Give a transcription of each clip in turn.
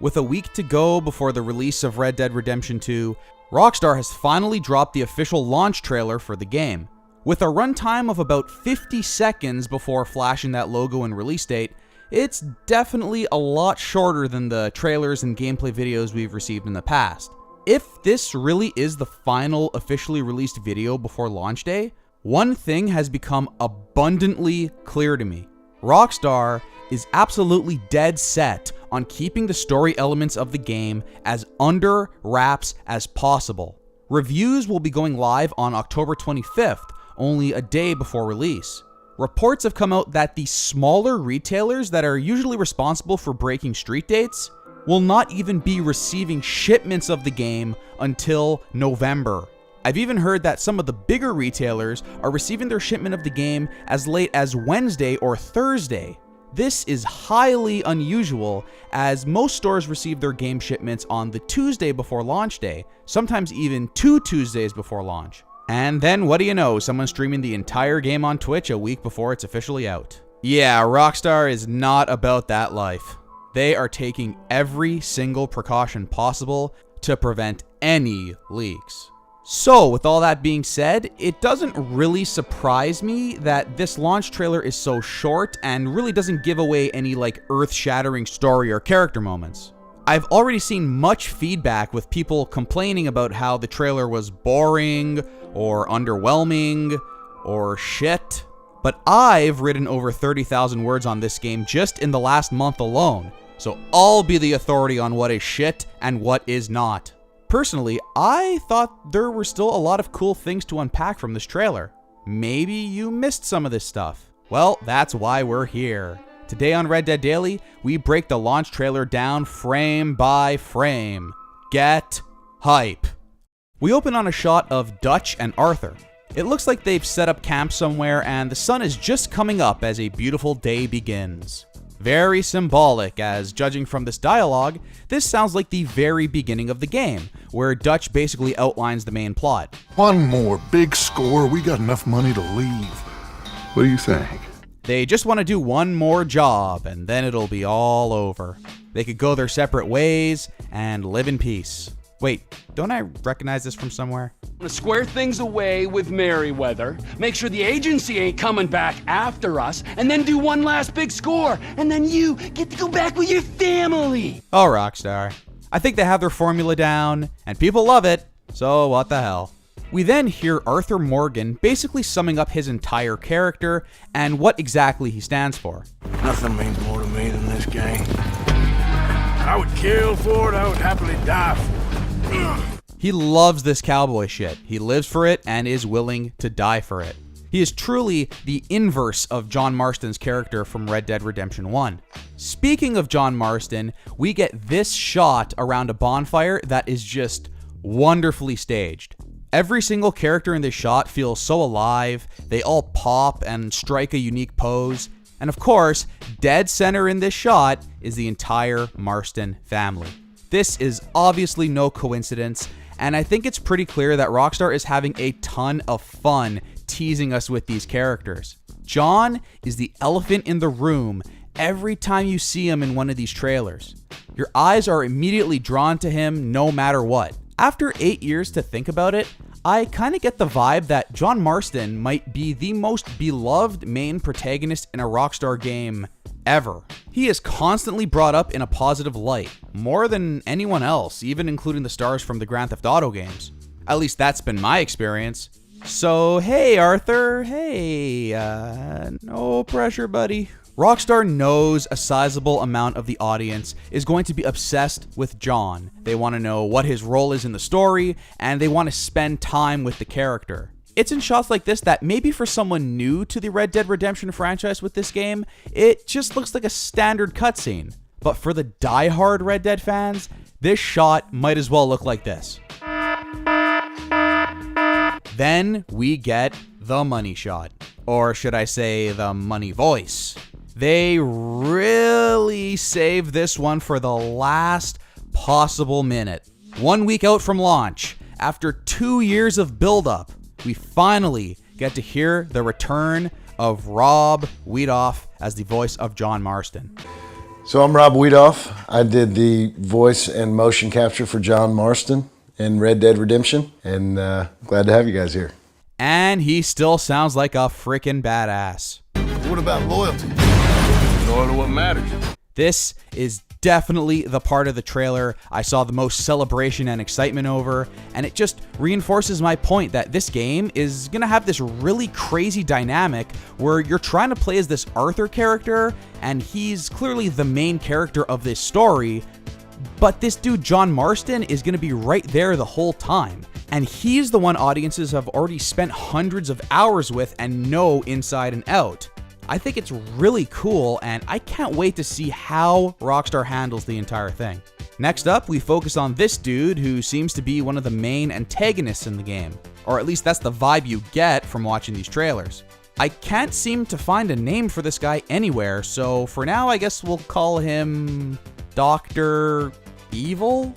With a week to go before the release of Red Dead Redemption 2, Rockstar has finally dropped the official launch trailer for the game. With a runtime of about 50 seconds before flashing that logo and release date, it's definitely a lot shorter than the trailers and gameplay videos we've received in the past. If this really is the final officially released video before launch day, one thing has become abundantly clear to me. Rockstar is absolutely dead set on keeping the story elements of the game as under wraps as possible. Reviews will be going live on October 25th, only a day before release. Reports have come out that the smaller retailers that are usually responsible for breaking street dates will not even be receiving shipments of the game until November. I've even heard that some of the bigger retailers are receiving their shipment of the game as late as Wednesday or Thursday. This is highly unusual, as most stores receive their game shipments on the Tuesday before launch day, sometimes even 2 Tuesdays before launch. And then what do you know, someone's streaming the entire game on Twitch a week before it's officially out. Yeah, Rockstar is not about that life. They are taking every single precaution possible to prevent any leaks. So, with all that being said, it doesn't really surprise me that this launch trailer is so short and really doesn't give away any earth-shattering story or character moments. I've already seen much feedback with people complaining about how the trailer was boring or underwhelming or shit, but I've written over 30,000 words on this game just in the last month alone, so I'll be the authority on what is shit and what is not. Personally, I thought there were still a lot of cool things to unpack from this trailer. Maybe you missed some of this stuff. Well, that's why we're here. Today on Red Dead Daily, we break the launch trailer down frame by frame. Get hype. We open on a shot of Dutch and Arthur. It looks like they've set up camp somewhere and the sun is just coming up as a beautiful day begins. Very symbolic, as judging from this dialogue, this sounds like the very beginning of the game, where Dutch basically outlines the main plot. One more big score, we got enough money to leave. What do you think? They just want to do one more job, and then it'll be all over. They could go their separate ways and live in peace. Wait, don't I recognize this from somewhere? To square things away with Merryweather, make sure the agency ain't coming back after us, and then do one last big score, and then you get to go back with your family. Oh, Rockstar. I think they have their formula down, and people love it, so what the hell. We then hear Arthur Morgan basically summing up his entire character and what exactly he stands for. Nothing means more to me than this game. I would kill for it, I would happily die for it. He loves this cowboy shit. He lives for it and is willing to die for it. He is truly the inverse of John Marston's character from Red Dead Redemption 1. Speaking of John Marston, we get this shot around a bonfire that is just wonderfully staged. Every single character in this shot feels so alive, they all pop and strike a unique pose, and of course, dead center in this shot is the entire Marston family. This is obviously no coincidence, and I think it's pretty clear that Rockstar is having a ton of fun teasing us with these characters. John is the elephant in the room every time you see him in one of these trailers. Your eyes are immediately drawn to him no matter what. After 8 years to think about it, I kind of get the vibe that John Marston might be the most beloved main protagonist in a Rockstar game ever. He is constantly brought up in a positive light, more than anyone else, even including the stars from the Grand Theft Auto games. At least that's been my experience. So hey Arthur, hey, no pressure buddy. Rockstar knows a sizable amount of the audience is going to be obsessed with John. They want to know what his role is in the story, and they want to spend time with the character. It's in shots like this that maybe for someone new to the Red Dead Redemption franchise with this game, it just looks like a standard cutscene. But for the die-hard Red Dead fans, this shot might as well look like this. Then we get the money shot. Or should I say the money voice. They really saved this one for the last possible minute. 1 week out from launch, after 2 years of build-up, we finally get to hear the return of Rob Wiedoff as the voice of John Marston. So I'm Rob Wiedoff. I did the voice and motion capture for John Marston in Red Dead Redemption, and glad to have you guys here. And he still sounds like a freaking badass. What about loyalty? Loyal to what matters. This is definitely the part of the trailer I saw the most celebration and excitement over, and it just reinforces my point that this game is gonna have this really crazy dynamic where you're trying to play as this Arthur character, and he's clearly the main character of this story, but this dude John Marston is gonna be right there the whole time. And he's the one audiences have already spent hundreds of hours with and know inside and out. I think it's really cool, and I can't wait to see how Rockstar handles the entire thing. Next up, we focus on this dude who seems to be one of the main antagonists in the game, or at least that's the vibe you get from watching these trailers. I can't seem to find a name for this guy anywhere, so for now I guess we'll call him Dr. Evil?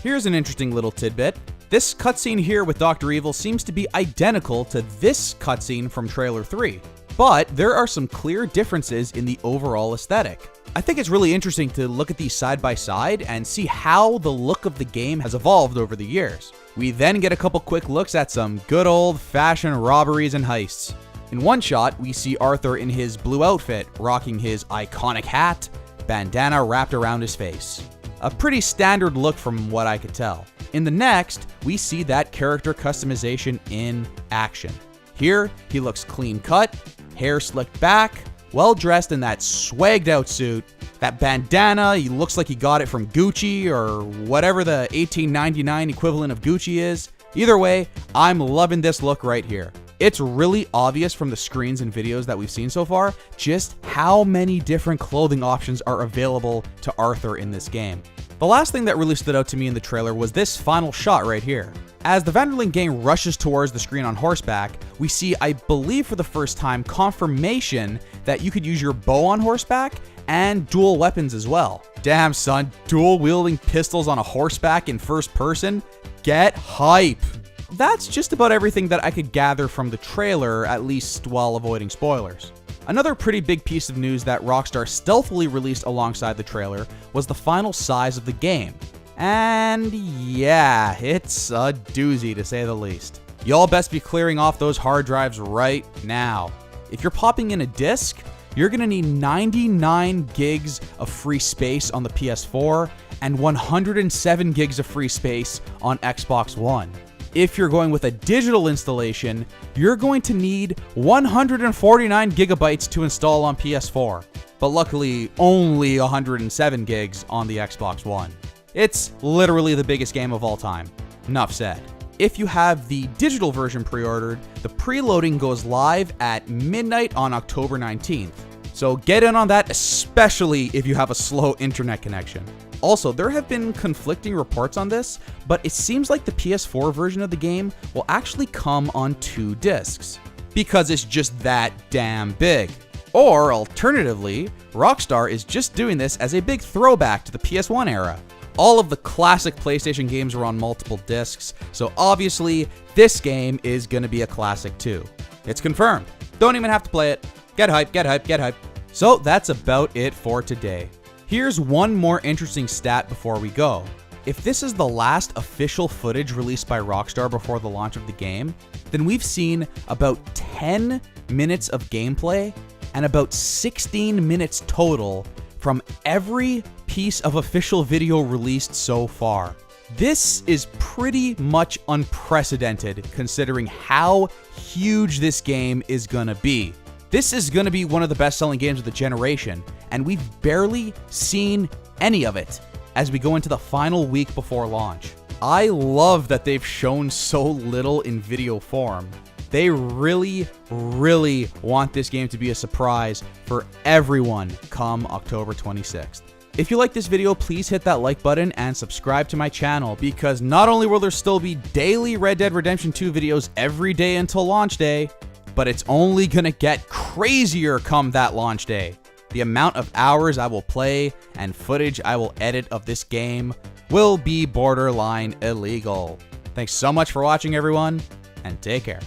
Here's an interesting little tidbit. This cutscene here with Dr. Evil seems to be identical to this cutscene from Trailer 3, but there are some clear differences in the overall aesthetic. I think it's really interesting to look at these side by side and see how the look of the game has evolved over the years. We then get a couple quick looks at some good old-fashioned robberies and heists. In one shot, we see Arthur in his blue outfit, rocking his iconic hat, bandana wrapped around his face. A pretty standard look from what I could tell. In the next, we see that character customization in action. Here, he looks clean cut, hair slicked back, well dressed in that swagged out suit. That bandana, he looks like he got it from Gucci or whatever the $18.99 equivalent of Gucci is. Either way, I'm loving this look right here. It's really obvious from the screens and videos that we've seen so far just how many different clothing options are available to Arthur in this game. The last thing that really stood out to me in the trailer was this final shot right here. As the Vanderlyn gang rushes towards the screen on horseback, we see, I believe for the first time, confirmation that you could use your bow on horseback and dual weapons as well. Damn son, dual wielding pistols on a horseback in first person? Get hype! That's just about everything that I could gather from the trailer, at least while avoiding spoilers. Another pretty big piece of news that Rockstar stealthily released alongside the trailer was the final size of the game. And yeah, it's a doozy to say the least. Y'all best be clearing off those hard drives right now. If you're popping in a disc, you're gonna need 99 gigs of free space on the PS4 and 107 gigs of free space on Xbox One. If you're going with a digital installation, you're going to need 149 gigabytes to install on PS4, but luckily only 107 gigs on the Xbox One. It's literally the biggest game of all time. Enough said. If you have the digital version pre-ordered, the preloading goes live at midnight on October 19th. So get in on that, especially if you have a slow internet connection. Also, there have been conflicting reports on this, but it seems like the PS4 version of the game will actually come on 2 discs, because it's just that damn big. Or alternatively, Rockstar is just doing this as a big throwback to the PS1 era. All of the classic PlayStation games were on multiple discs, so obviously this game is gonna be a classic too. It's confirmed. Don't even have to play it. Get hype, get hype, get hype. So that's about it for today. Here's one more interesting stat before we go. If this is the last official footage released by Rockstar before the launch of the game, then we've seen about 10 minutes of gameplay and about 16 minutes total from every piece of official video released so far. This is pretty much unprecedented considering how huge this game is gonna be. This is gonna be one of the best-selling games of the generation, and we've barely seen any of it as we go into the final week before launch. I love that they've shown so little in video form. They really, really want this game to be a surprise for everyone come October 26th. If you like this video, please hit that like button and subscribe to my channel, because not only will there still be daily Red Dead Redemption 2 videos every day until launch day, but it's only gonna get crazier come that launch day. The amount of hours I will play and footage I will edit of this game will be borderline illegal. Thanks so much for watching, everyone, and take care.